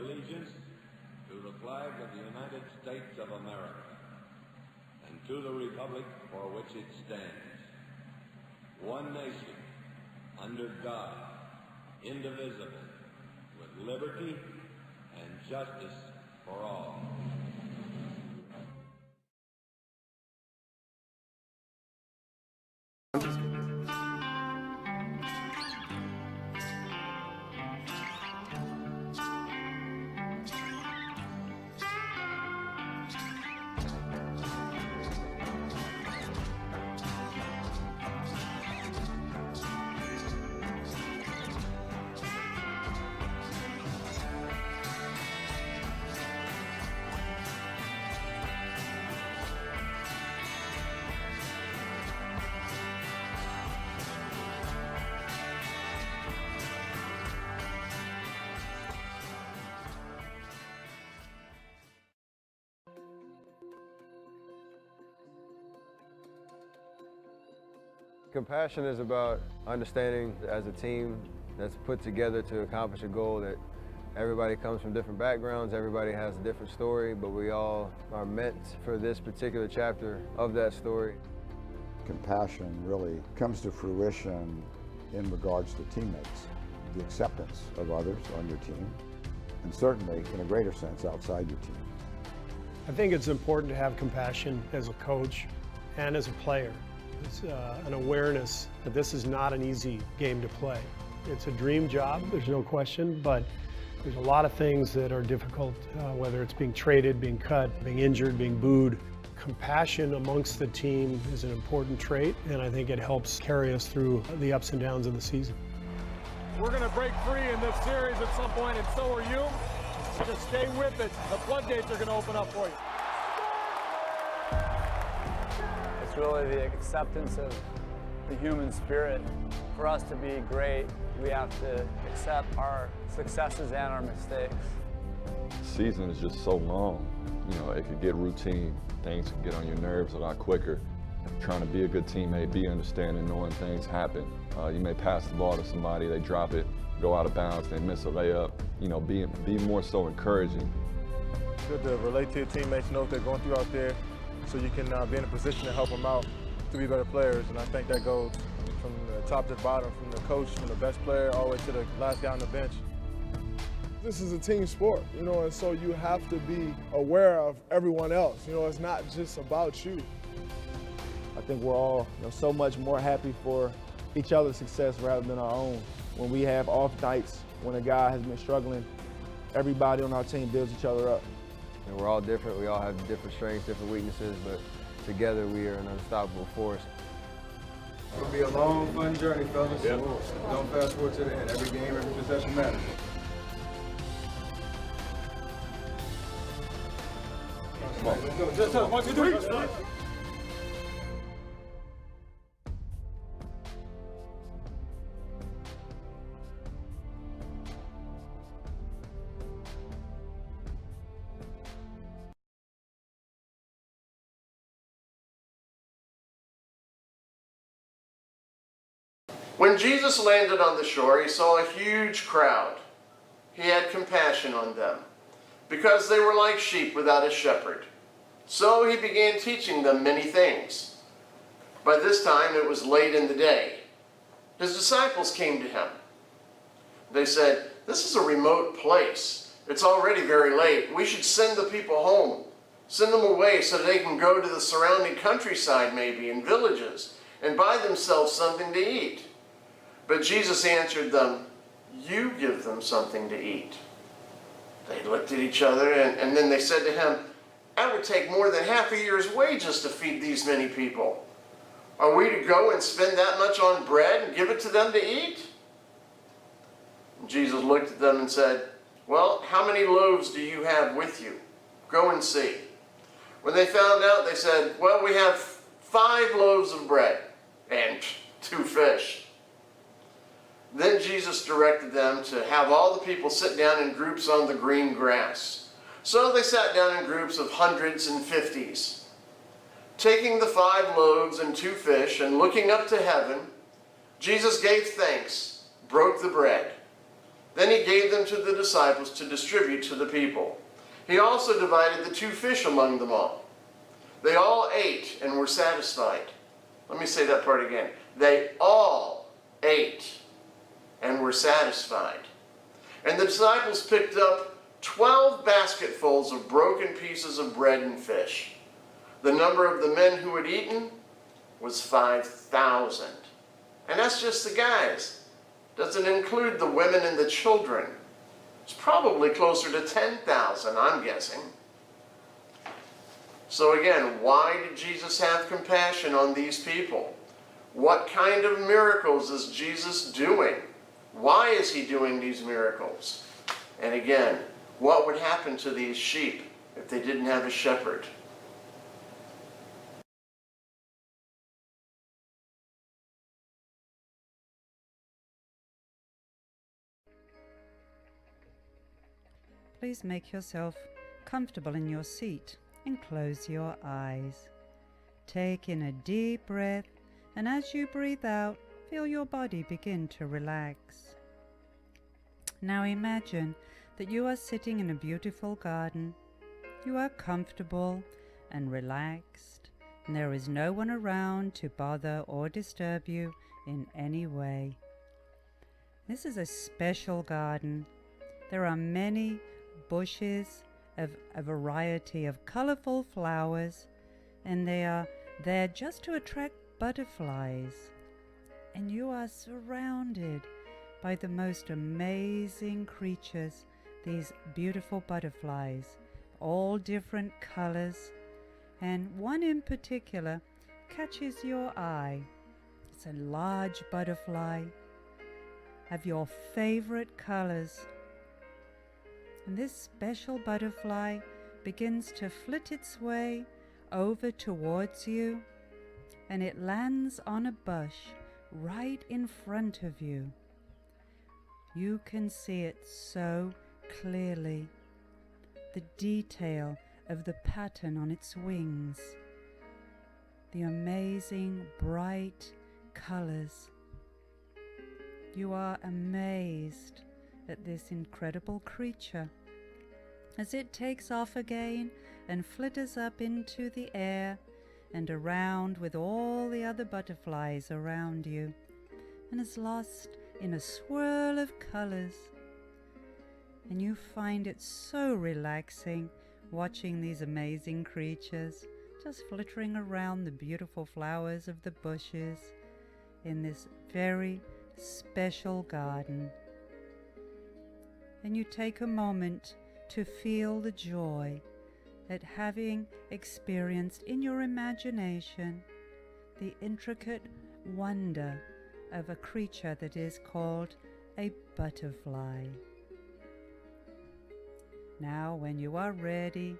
allegiance to the flag of the United States of America and to the republic for which it stands, one nation, under God, indivisible, with liberty and justice for all. Compassion is about understanding as a team that's put together to accomplish a goal that everybody comes from different backgrounds, everybody has a different story, but we all are meant for this particular chapter of that story. Compassion really comes to fruition in regards to teammates, the acceptance of others on your team, and certainly in a greater sense outside your team. I think it's important to have compassion as a coach and as a player. It's an awareness that this is not an easy game to play. It's a dream job, there's no question, but there's a lot of things that are difficult, whether it's being traded, being cut, being injured, being booed. Compassion amongst the team is an important trait, and I think it helps carry us through the ups and downs of the season. We're going to break free in this series at some point, and so are you. Just stay with it. The floodgates are going to open up for you. It's really the acceptance of the human spirit. For us to be great, we have to accept our successes and our mistakes. The season is just so long. You know, it could get routine. Things can get on your nerves a lot quicker. Trying to be a good teammate, be understanding, knowing things happen. You may pass the ball to somebody, they drop it, go out of bounds, they miss a layup. You know, be more so encouraging. It's good to relate to your teammates, know what they're going through out there, so you can be in a position to help them out to be better players. And I think that goes from the top to the bottom, from the coach, from the best player, all the way to the last guy on the bench. This is a team sport, you know, and so you have to be aware of everyone else. You know, it's not just about you. I think we're all so much more happy for each other's success rather than our own. When we have off nights, when a guy has been struggling, everybody on our team builds each other up. And we're all different, we all have different strengths, different weaknesses, but together we are an unstoppable force. It'll be a long, fun journey, fellas. Yep. Don't fast forward to the end. Every game, every possession matters. Come on. Let's go. 1, 2, 3. When Jesus landed on the shore, he saw a huge crowd. He had compassion on them, because they were like sheep without a shepherd. So he began teaching them many things. By this time it was late in the day. His disciples came to him. They said, "This is a remote place. It's already very late. We should send the people home. Send them away so they can go to the surrounding countryside maybe, and villages, and buy themselves something to eat." But Jesus answered them, "You give them something to eat." They looked at each other, and then they said to him, "That would take more than half a year's wages to feed these many people. Are we to go and spend that much on bread and give it to them to eat?" And Jesus looked at them and said, "Well, how many loaves do you have with you? Go and see." When they found out, they said, "Well, we have 5 loaves of bread and 2 fish." Then Jesus directed them to have all the people sit down in groups on the green grass. So they sat down in groups of hundreds and 50s. Taking the 5 loaves and 2 fish and looking up to heaven, Jesus gave thanks, broke the bread, Then he gave them to the disciples to distribute to the people. He also divided the 2 fish among them all. They all ate and were satisfied. Let me say that part again. They all ate and were satisfied. And the disciples picked up 12 basketfuls of broken pieces of bread and fish. The number of the men who had eaten was 5,000. And that's just the guys. Doesn't include the women and the children. It's probably closer to 10,000, I'm guessing. So again, why did Jesus have compassion on these people? What kind of miracles is Jesus doing? Why is he doing these miracles? And again, what would happen to these sheep if they didn't have a shepherd? Please make yourself comfortable in your seat and close your eyes. Take in a deep breath, and as you breathe out, feel your body begin to relax. Now imagine that you are sitting in a beautiful garden. You are comfortable and relaxed, and there is no one around to bother or disturb you in any way. This is a special garden. There are many bushes of a variety of colorful flowers, and they are there just to attract butterflies. And you are surrounded by the most amazing creatures, these beautiful butterflies, all different colors, and one in particular catches your eye. It's a large butterfly of your favorite colors. And this special butterfly begins to flit its way over towards you, and it lands on a bush right in front of you. You can see it so clearly, the detail of the pattern on its wings, the amazing bright colors. You are amazed at this incredible creature as it takes off again and flitters up into the air and around with all the other butterflies around you, and is lost in a swirl of colors. And you find it so relaxing watching these amazing creatures just flittering around the beautiful flowers of the bushes in this very special garden. And you take a moment to feel the joy at having experienced in your imagination the intricate wonder of a creature that is called a butterfly. Now, when you are ready,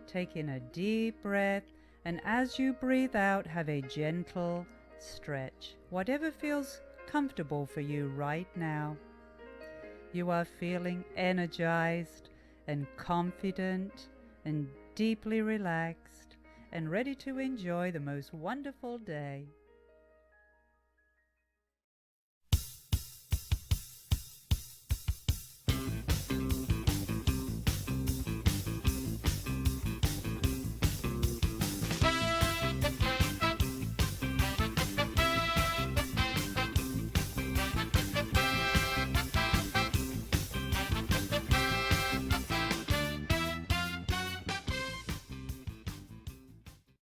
take in a deep breath, and as you breathe out, have a gentle stretch, whatever feels comfortable for you right now. You are feeling energized and confident and deeply relaxed and ready to enjoy the most wonderful day.